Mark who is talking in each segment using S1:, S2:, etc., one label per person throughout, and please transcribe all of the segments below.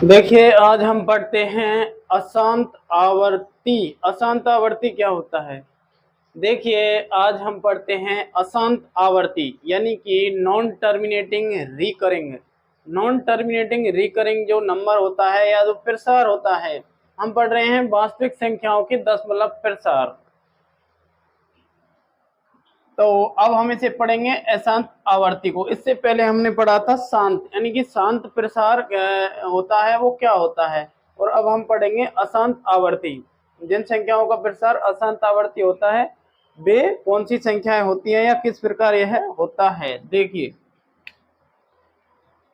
S1: देखिए, आज हम पढ़ते हैं अशांत आवर्ती। अशांत आवर्ती क्या होता है? देखिए, आज हम पढ़ते हैं अशांत आवर्ती यानी कि non terminating recurring. Non terminating recurring जो नंबर होता है या जो प्रसार होता है, हम पढ़ रहे हैं वास्तविक संख्याओं के दशमलव प्रसार। तो अब हम इसे पढ़ेंगे अशांत आवर्ती को। इससे पहले हमने पढ़ा था शांत, यानी कि शांत प्रसार होता है वो क्या होता है। और अब हम पढ़ेंगे अशांत आवर्ती। जिन संख्याओं का प्रसार अशांत आवर्ती होता है वे कौन सी संख्याएं होती है या किस प्रकार यह होता है। देखिए,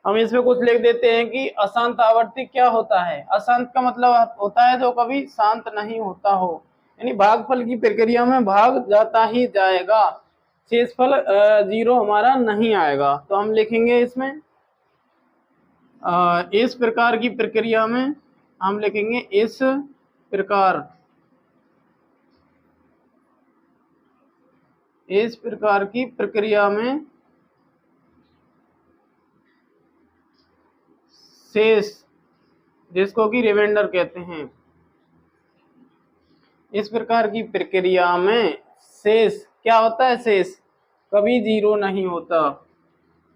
S1: हम इसमें कुछ लिख देते हैं कि अशांत आवर्ती क्या होता है। अशांत का मतलब होता है जो कभी शांत नहीं होता हो, यानी भागफल की प्रक्रिया में भाग जाता ही जाएगा, शेषफल जीरो हमारा नहीं आएगा। तो हम लिखेंगे इसमें इस प्रकार की प्रक्रिया में हम लिखेंगे इस प्रकार की प्रक्रिया में शेष, जिसको कि रिमाइंडर कहते हैं, इस प्रकार की प्रक्रिया में शेष क्या होता है? शेष कभी जीरो नहीं होता,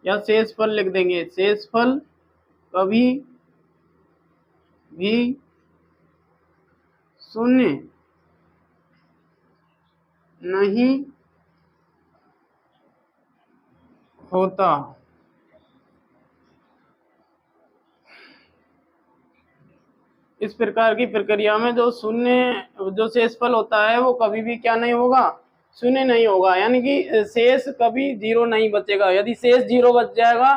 S1: या शेषफल लिख देंगे, शेषफल कभी भी शून्य नहीं होता। इस प्रकार की प्रक्रिया में जो शेषफल होता है वो कभी भी क्या नहीं होगा? शून्य नहीं होगा, यानी कि शेष कभी जीरो नहीं बचेगा। यदि शेष जीरो बच जाएगा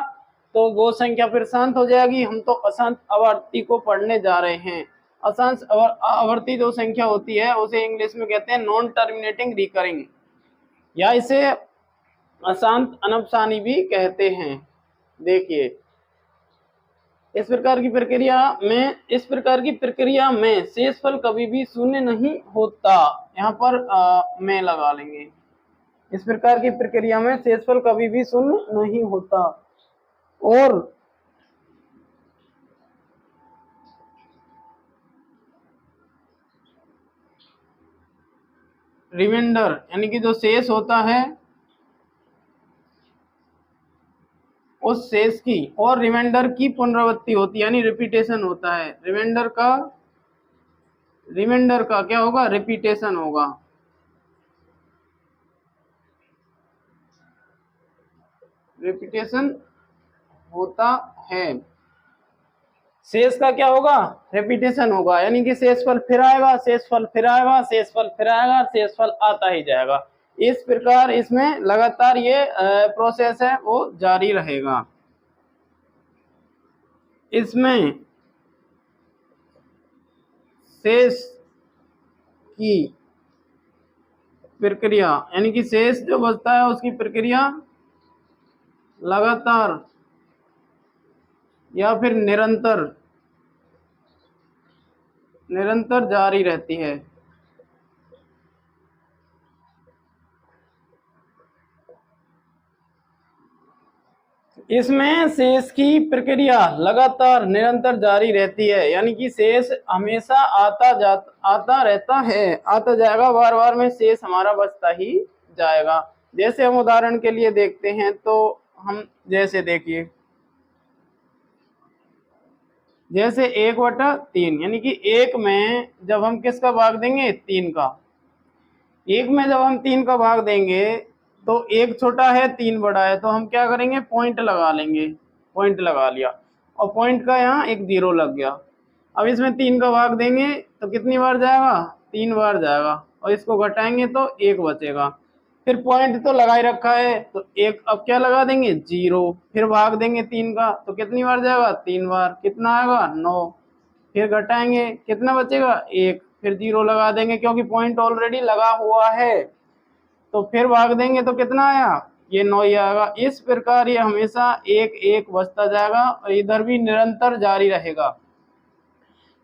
S1: तो वो संख्या फिर शांत हो जाएगी। हम तो अशांत आवर्ती को पढ़ने जा रहे हैं। अशांत आवर्ती जो संख्या होती है उसे इंग्लिश में कहते हैं नॉन टर्मिनेटिंग रिकरिंग, या इसे अशांत अनवसानी भी कहते हैं। देखिए, इस प्रकार की प्रक्रिया में शेषफल कभी भी शून्य नहीं होता। यहाँ पर मैं लगा लेंगे। इस प्रकार की प्रक्रिया में शेषफल कभी भी शून्य नहीं होता। और रिमाइंडर यानी कि जो शेष होता है उस शेष की और रिमाइंडर की पुनरावृत्ति होती है, यानी रिपीटेशन होता है। रिमाइंडर का क्या होगा? रिपीटेशन होगा। रिपीटेशन होता है। शेष का क्या होगा? रिपीटेशन होगा, यानी कि शेषफल फिर आएगा, शेषफल फिर आएगा, शेषफल फिर आएगा, शेषफल आता ही जाएगा। इस प्रकार इसमें लगातार ये प्रोसेस है वो जारी रहेगा। इसमें शेष की प्रक्रिया यानी कि शेष जो बचता है उसकी प्रक्रिया लगातार या फिर निरंतर जारी रहती है। इसमें शेष की प्रक्रिया लगातार निरंतर जारी रहती है, यानी कि शेष हमेशा आता रहता है, आता जाएगा, बार बार में शेष हमारा बचता ही जाएगा। जैसे हम उदाहरण के लिए देखते हैं तो हम जैसे देखिए, जैसे 1/3 यानी कि एक में जब हम किसका भाग देंगे? 3 का। एक में जब हम 3 का भाग देंगे तो एक छोटा है 3 बड़ा है, तो हम क्या करेंगे? पॉइंट लगा लेंगे। पॉइंट लगा लिया और पॉइंट का यहाँ एक 0 लग गया। अब इसमें 3 का भाग देंगे तो कितनी बार जाएगा? 3 बार जाएगा, और इसको घटाएंगे तो 1 बचेगा। फिर पॉइंट तो लगा ही रखा है तो एक अब क्या लगा देंगे? 0। फिर भाग देंगे 3 का तो कितनी बार जाएगा? 3 बार। कितना आएगा? 9। फिर घटाएंगे, कितना बचेगा? 1। फिर 0 लगा देंगे क्योंकि पॉइंट ऑलरेडी लगा हुआ है। तो फिर भाग देंगे तो कितना आया? ये 9 ही आएगा। इस प्रकार ये हमेशा 1 बचता जाएगा और इधर भी निरंतर जारी रहेगा।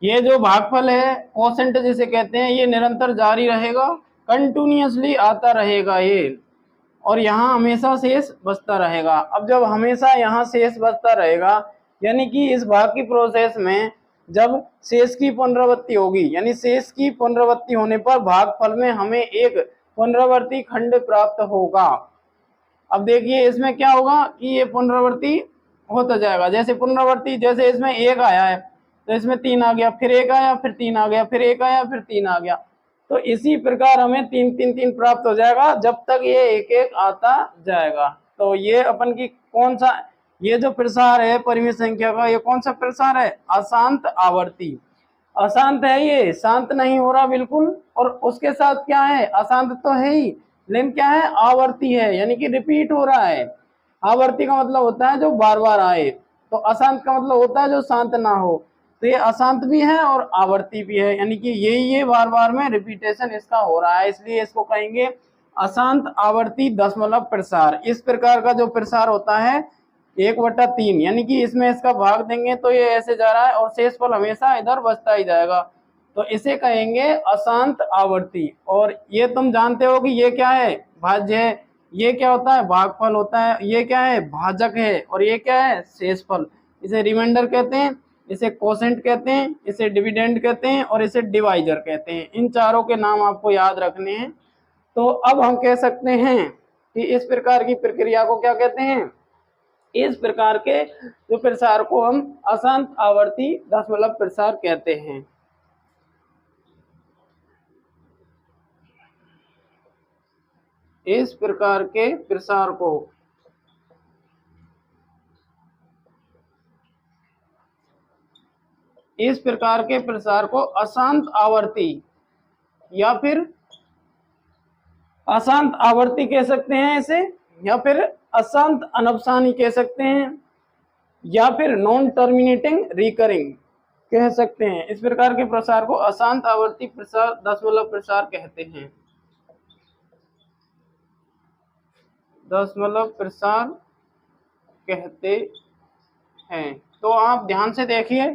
S1: ये जो भागफल है, कोसेंट जिसे कहते हैं, ये निरंतर जारी रहेगा, कंटिन्यूअसली आता रहेगा ये, और यहाँ हमेशा शेष बचता रहेगा। अब जब हमेशा यहाँ शेष बचता रहेगा, यानी कि इस भाग की प्रोसेस में जब शेष की पुनरावृत्ति होगी, यानी शेष की पुनरावृत्ति होने पर भागफल में हमें एक पुनरावृत्ति खंड प्राप्त होगा। अब देखिए इसमें क्या होगा कि ये पुनरावृत्ति होता जाएगा, जैसे पुनरावृत्ति, जैसे इसमें 1 आया है तो इसमें 3 आ गया, फिर 1 आया, फिर 3 आ गया, फिर 1 आया, फिर 3 आ गया। तो इसी प्रकार हमें 3 3 3 प्राप्त हो जाएगा जब तक ये 1 1 आता जाएगा। तो ये अपन की कौन सा, ये जो प्रसार है परिमित संख्या का, ये कौन सा प्रसार है? अशांत आवर्ती। अशांत है, ये शांत नहीं हो रहा बिल्कुल, और उसके साथ क्या है, अशांत तो है ही, लेकिन क्या है, आवर्ती है, यानी कि रिपीट हो रहा है। आवर्ती का मतलब होता है जो बार बार आए, तो अशांत का मतलब होता है जो शांत ना हो। तो ये अशांत भी है और आवर्ती भी है, यानी कि ये बार बार में रिपीटेशन इसका हो रहा है, इसलिए इसको कहेंगे अशांत आवर्ती दशमलव प्रसार। इस प्रकार का जो प्रसार होता है 1/3, यानी कि इसमें इसका भाग देंगे तो ये ऐसे जा रहा है और शेषफल हमेशा इधर बचता ही जाएगा, तो इसे कहेंगे अशांत आवर्ती। और ये तुम जानते हो कि ये क्या है, भाज्य है, ये क्या होता है, भागफल होता है, ये क्या है, भाजक है, और ये क्या है, शेषफल। इसे रिमाइंडर कहते हैं, इसे कोसेंट कहते हैं, इसे डिविडेंड कहते हैं, और इसे डिवाइजर कहते हैं। इन चारों के नाम आपको याद रखने हैं। तो अब हम कह सकते हैं कि इस प्रकार की प्रक्रिया को क्या कहते हैं, इस प्रकार के जो प्रसार को हम अशांत आवर्ती दशमलव प्रसार कहते हैं। इस प्रकार के प्रसार को अशांत आवर्ती या फिर अशांत आवर्ती कह सकते हैं इसे, या फिर अशांत अनवसानी कह सकते हैं, या फिर नॉन टर्मिनेटिंग रिकरिंग कह सकते हैं। इस प्रकार के प्रसार को अशांत आवर्ती प्रसार दशमलव प्रसार कहते हैं, दशमलव प्रसार कहते हैं। तो आप ध्यान से देखिए,